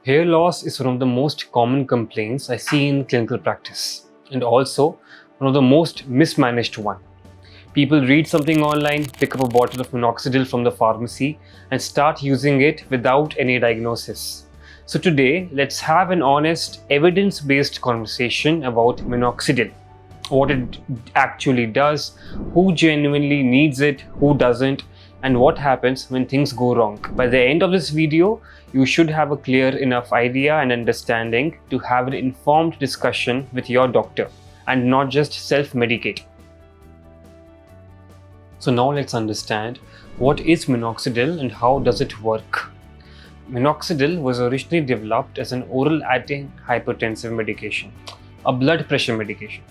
Hair loss is one of the most common complaints I see in clinical practice, and also one of the most mismanaged one. People read something online, pick up a bottle of minoxidil from the pharmacy, and start using it without any diagnosis. So today, let's have an honest, evidence-based conversation about minoxidil. What it actually does, who genuinely needs it, who doesn't, and what happens when things go wrong. By the end of this video, you should have a clear enough idea and understanding to have an informed discussion with your doctor and not just self-medicate. So now let's understand what is minoxidil and how does it work. Minoxidil was originally developed as an oral antihypertensive medication, a blood pressure medication.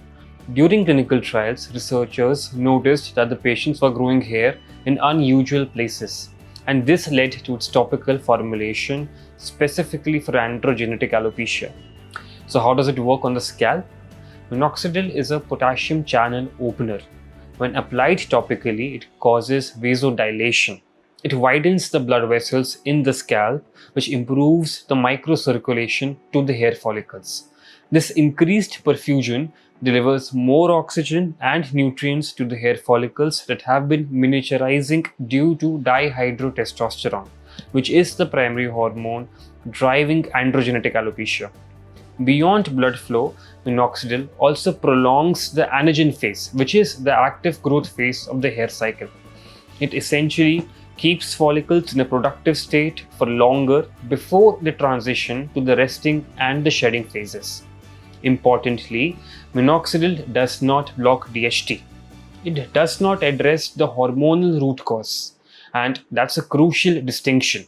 During clinical trials, researchers noticed that the patients were growing hair in unusual places, and this led to its topical formulation specifically for androgenetic alopecia. So how does it work on the scalp? Minoxidil is a potassium channel opener. When applied topically, it causes vasodilation. It widens the blood vessels in the scalp, which improves the microcirculation to the hair follicles. This increased perfusion delivers more oxygen and nutrients to the hair follicles that have been miniaturizing due to dihydrotestosterone, which is the primary hormone driving androgenetic alopecia. Beyond blood flow, minoxidil also prolongs the anagen phase, which is the active growth phase of the hair cycle. It essentially keeps follicles in a productive state for longer before they transition to the resting and the shedding phases. Importantly, minoxidil does not block DHT. It does not address the hormonal root cause, and that's a crucial distinction.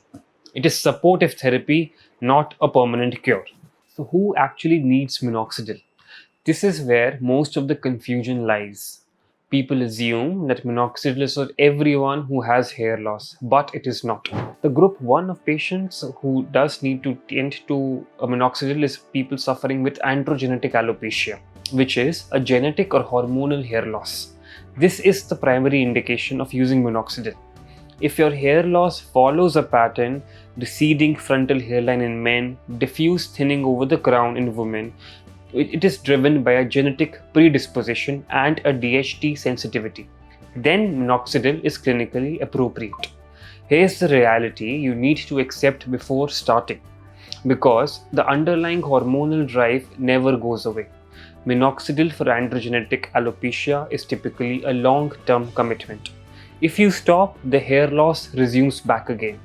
It is supportive therapy, not a permanent cure. So who actually needs minoxidil? This is where most of the confusion lies. People assume that minoxidil is for everyone who has hair loss, but it is not. The group 1 of patients who does need to tend to minoxidil is people suffering with androgenetic alopecia, which is a genetic or hormonal hair loss. This is the primary indication of using minoxidil. If your hair loss follows a pattern, receding frontal hairline in men, diffuse thinning over the crown in women, it is driven by a genetic predisposition and a DHT sensitivity, then minoxidil is clinically appropriate. Here's the reality you need to accept before starting, because the underlying hormonal drive never goes away. Minoxidil for androgenetic alopecia is typically a long-term commitment. If you stop, the hair loss resumes back again.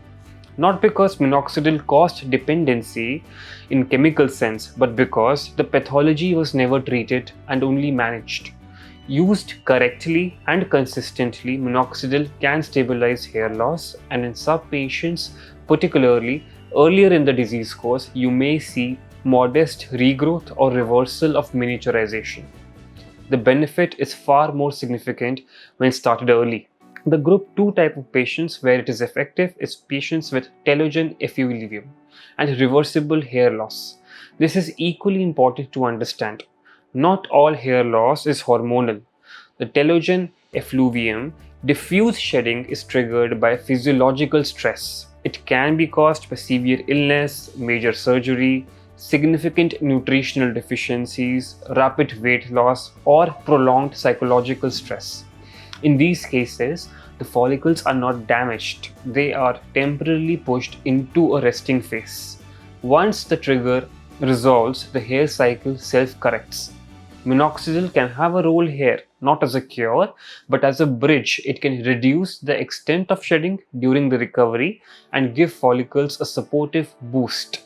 Not because minoxidil caused dependency in chemical sense, but because the pathology was never treated and only managed. Used correctly and consistently, minoxidil can stabilize hair loss, and in some patients, particularly earlier in the disease course, you may see modest regrowth or reversal of miniaturization. The benefit is far more significant when started early. The group 2 type of patients where it is effective is patients with telogen effluvium and reversible hair loss. This is equally important to understand. Not all hair loss is hormonal. The telogen effluvium diffuse shedding is triggered by physiological stress. It can be caused by severe illness, major surgery, significant nutritional deficiencies, rapid weight loss, or prolonged psychological stress. In these cases, the follicles are not damaged, they are temporarily pushed into a resting phase. Once the trigger resolves, the hair cycle self-corrects. Minoxidil can have a role here, not as a cure, but as a bridge. It can reduce the extent of shedding during the recovery and give follicles a supportive boost.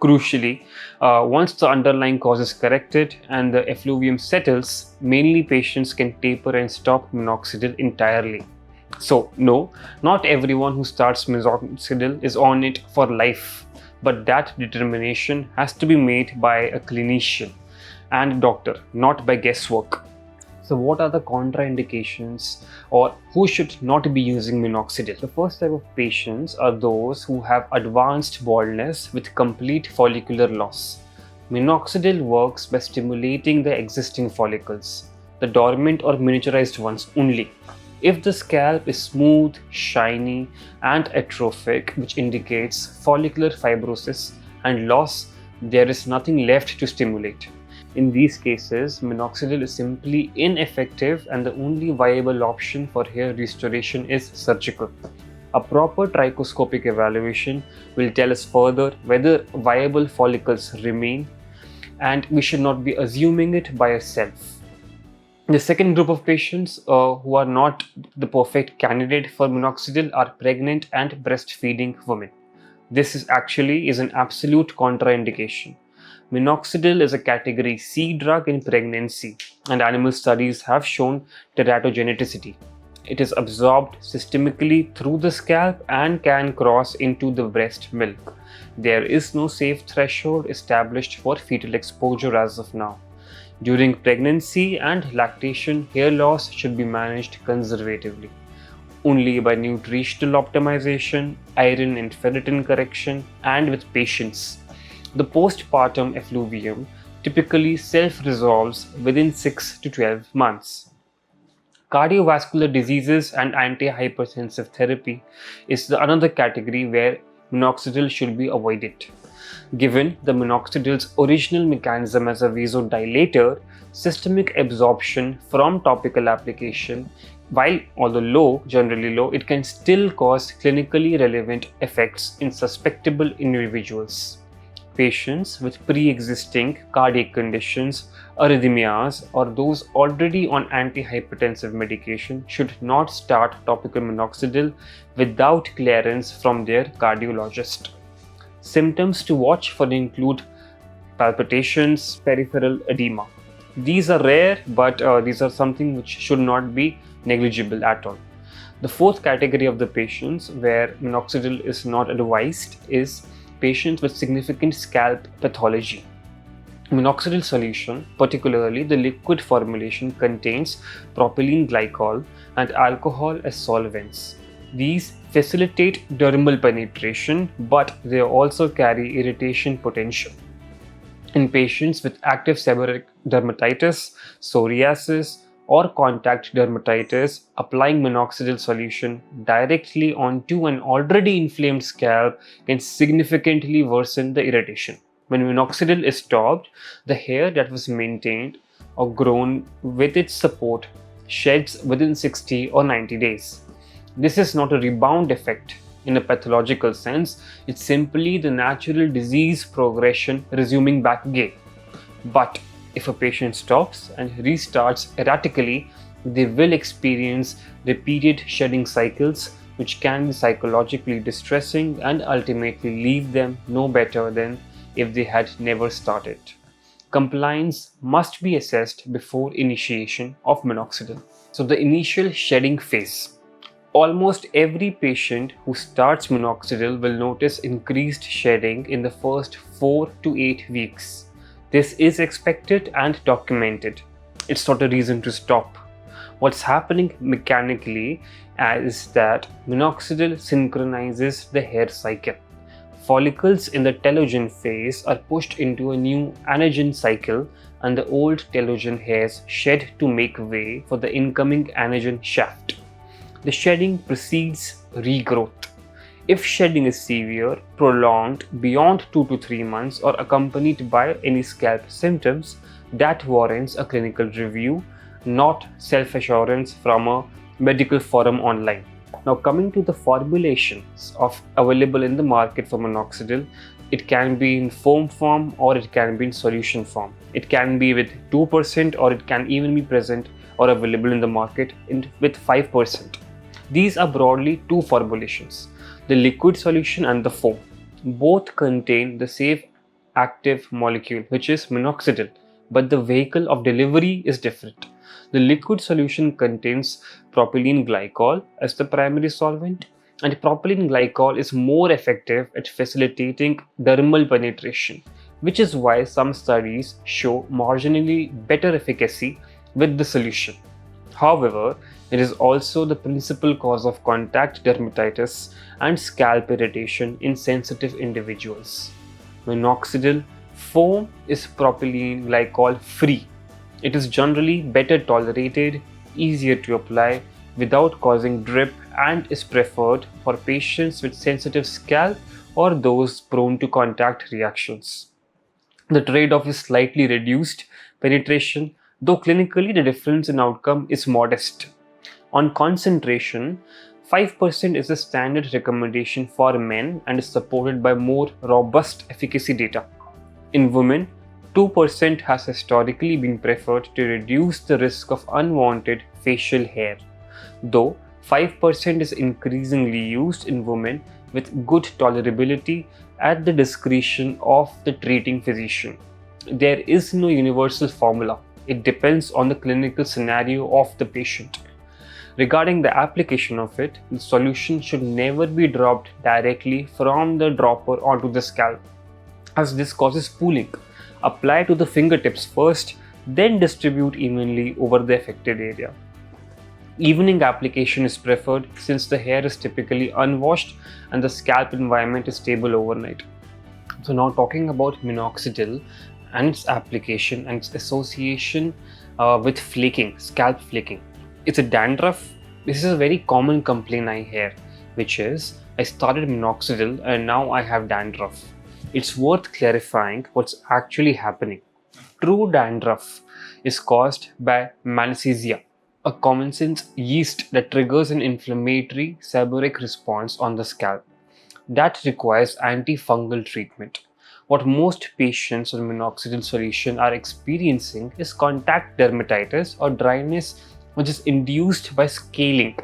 Crucially, once the underlying cause is corrected and the effluvium settles, mainly patients can taper and stop minoxidil entirely. So, no, not everyone who starts minoxidil is on it for life, but that determination has to be made by a clinician and doctor, not by guesswork. So what are the contraindications, or who should not be using minoxidil? The first type of patients are those who have advanced baldness with complete follicular loss. Minoxidil works by stimulating the existing follicles, the dormant or miniaturized ones only. If the scalp is smooth, shiny, and atrophic, which indicates follicular fibrosis, and loss, there is nothing left to stimulate. In these cases, minoxidil is simply ineffective and the only viable option for hair restoration is surgical. A proper trichoscopic evaluation will tell us further whether viable follicles remain, and we should not be assuming it by ourselves. The second group of patients who are not the perfect candidate for minoxidil are pregnant and breastfeeding women. This is an absolute contraindication. Minoxidil is a category C drug in pregnancy, and animal studies have shown teratogenicity. It is absorbed systemically through the scalp and can cross into the breast milk. There is no safe threshold established for fetal exposure as of now. During pregnancy and lactation, hair loss should be managed conservatively. Only by nutritional optimization, iron and ferritin correction, and with patience. The postpartum effluvium typically self-resolves within 6 to 12 months. Cardiovascular diseases and antihypertensive therapy is another category where minoxidil should be avoided. Given the minoxidil's original mechanism as a vasodilator, systemic absorption from topical application, while although generally low, it can still cause clinically relevant effects in susceptible individuals. Patients with pre-existing cardiac conditions, arrhythmias, or those already on antihypertensive medication should not start topical minoxidil without clearance from their cardiologist. Symptoms to watch for include palpitations, peripheral edema. These are rare, but these are something which should not be negligible at all. The fourth category of the patients where minoxidil is not advised is patients with significant scalp pathology. Minoxidil solution, particularly the liquid formulation, contains propylene glycol and alcohol as solvents. These facilitate dermal penetration, but they also carry irritation potential. In patients with active seborrheic dermatitis, psoriasis, or contact dermatitis, applying minoxidil solution directly onto an already inflamed scalp can significantly worsen the irritation. When minoxidil is stopped, the hair that was maintained or grown with its support sheds within 60 or 90 days. This is not a rebound effect in a pathological sense, it's simply the natural disease progression resuming back again. But if a patient stops and restarts erratically, they will experience repeated shedding cycles, which can be psychologically distressing and ultimately leave them no better than if they had never started. Compliance must be assessed before initiation of minoxidil. So the initial shedding phase. Almost every patient who starts minoxidil will notice increased shedding in the first 4 to 8 weeks. This is expected and documented. It's not a reason to stop. What's happening mechanically is that minoxidil synchronizes the hair cycle. Follicles in the telogen phase are pushed into a new anagen cycle, and the old telogen hairs shed to make way for the incoming anagen shaft. The shedding precedes regrowth. If shedding is severe, prolonged beyond 2 to 3 months, or accompanied by any scalp symptoms, that warrants a clinical review, not self-assurance from a medical forum online. Now, coming to the formulations available in the market for minoxidil, it can be in foam form or it can be in solution form. It can be with 2% or it can even be present or available in the market with 5%. These are broadly two formulations, the liquid solution and the foam. Both contain the safe active molecule, which is minoxidil, but the vehicle of delivery is different. The liquid solution contains propylene glycol as the primary solvent, and propylene glycol is more effective at facilitating dermal penetration, which is why some studies show marginally better efficacy with the solution. However, it is also the principal cause of contact dermatitis and scalp irritation in sensitive individuals. Minoxidil foam is propylene glycol free. It is generally better tolerated, easier to apply without causing drip, and is preferred for patients with sensitive scalp or those prone to contact reactions. The trade-off is slightly reduced penetration, though clinically the difference in outcome is modest. On concentration, 5% is the standard recommendation for men and is supported by more robust efficacy data. In women, 2% has historically been preferred to reduce the risk of unwanted facial hair, though 5% is increasingly used in women with good tolerability at the discretion of the treating physician. There is no universal formula. It depends on the clinical scenario of the patient. Regarding the application of it, the solution should never be dropped directly from the dropper onto the scalp, as this causes pooling. Apply to the fingertips first, then distribute evenly over the affected area. Evening application is preferred since the hair is typically unwashed and the scalp environment is stable overnight. So now talking about minoxidil and its application and its association with flaking, scalp flaking. It's a dandruff. This is a very common complaint I hear, which is I started minoxidil and now I have dandruff. It's worth clarifying what's actually happening. True dandruff is caused by Malassezia, a common sense yeast that triggers an inflammatory seborrheic response on the scalp. That requires antifungal treatment. What most patients on minoxidil solution are experiencing is contact dermatitis or dryness, which is induced by scaling,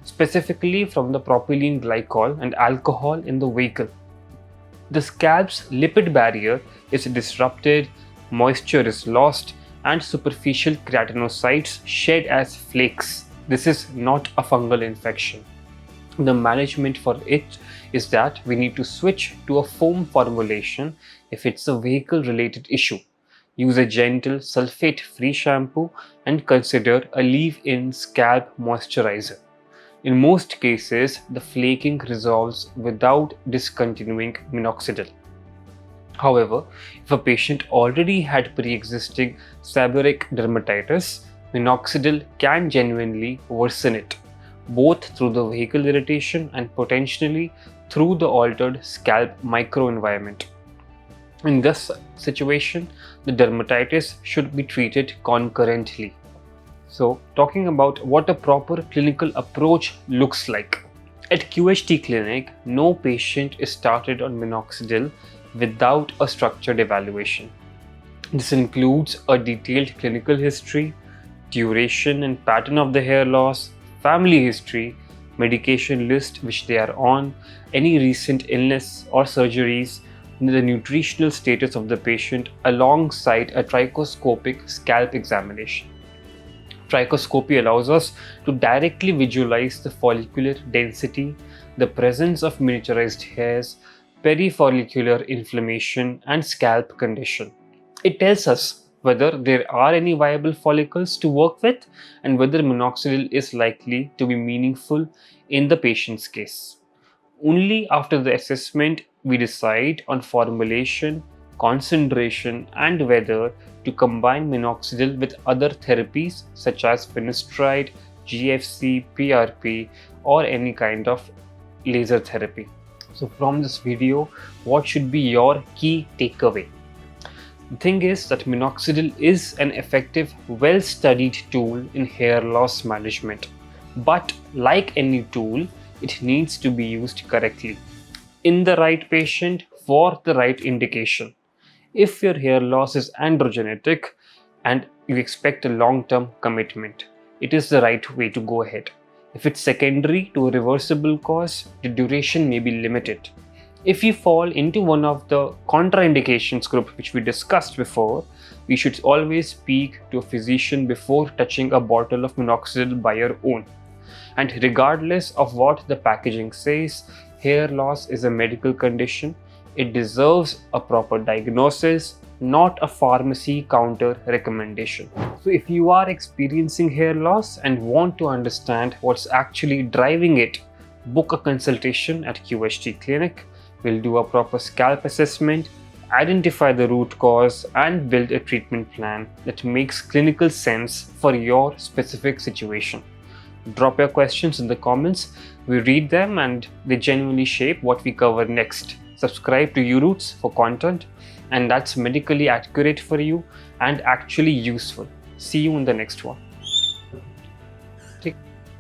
specifically from the propylene glycol and alcohol in the vehicle. The scalp's lipid barrier is disrupted, moisture is lost, and superficial keratinocytes shed as flakes. This is not a fungal infection. The management for it is that we need to switch to a foam formulation if it's a vehicle-related issue. Use a gentle sulfate-free shampoo and consider a leave-in scalp moisturizer. In most cases, the flaking resolves without discontinuing minoxidil. However, if a patient already had pre-existing seborrheic dermatitis, minoxidil can genuinely worsen it, both through the vehicle irritation and potentially through the altered scalp microenvironment. In this situation, the dermatitis should be treated concurrently. So, talking about what a proper clinical approach looks like. At QHT Clinic, no patient is started on minoxidil without a structured evaluation. This includes a detailed clinical history, duration and pattern of the hair loss, family history, medication list which they are on, any recent illness or surgeries, the nutritional status of the patient alongside a trichoscopic scalp examination. Trichoscopy allows us to directly visualize the follicular density, the presence of miniaturized hairs, perifollicular inflammation, and scalp condition. It tells us whether there are any viable follicles to work with and whether minoxidil is likely to be meaningful in the patient's case. Only after the assessment we decide on formulation, concentration, and whether to combine minoxidil with other therapies such as finasteride, GFC, PRP, or any kind of laser therapy. So from this video, what should be your key takeaway? The thing is that minoxidil is an effective, well-studied tool in hair loss management. But like any tool, it needs to be used correctly, in the right patient for the right indication. If your hair loss is androgenetic and you expect a long-term commitment, it is the right way to go ahead. If it's secondary to a reversible cause, the duration may be limited. If you fall into one of the contraindications group which we discussed before, we should always speak to a physician before touching a bottle of minoxidil by your own. And regardless of what the packaging says, hair loss is a medical condition. It deserves a proper diagnosis, not a pharmacy counter recommendation. So if you are experiencing hair loss and want to understand what's actually driving it, book a consultation at QHT Clinic. We'll do a proper scalp assessment, identify the root cause, and build a treatment plan that makes clinical sense for your specific situation. Drop your questions in the comments. We read them and they genuinely shape what we cover next. subscribe to URoots for content and that's medically accurate for you and actually useful. See you in the next one.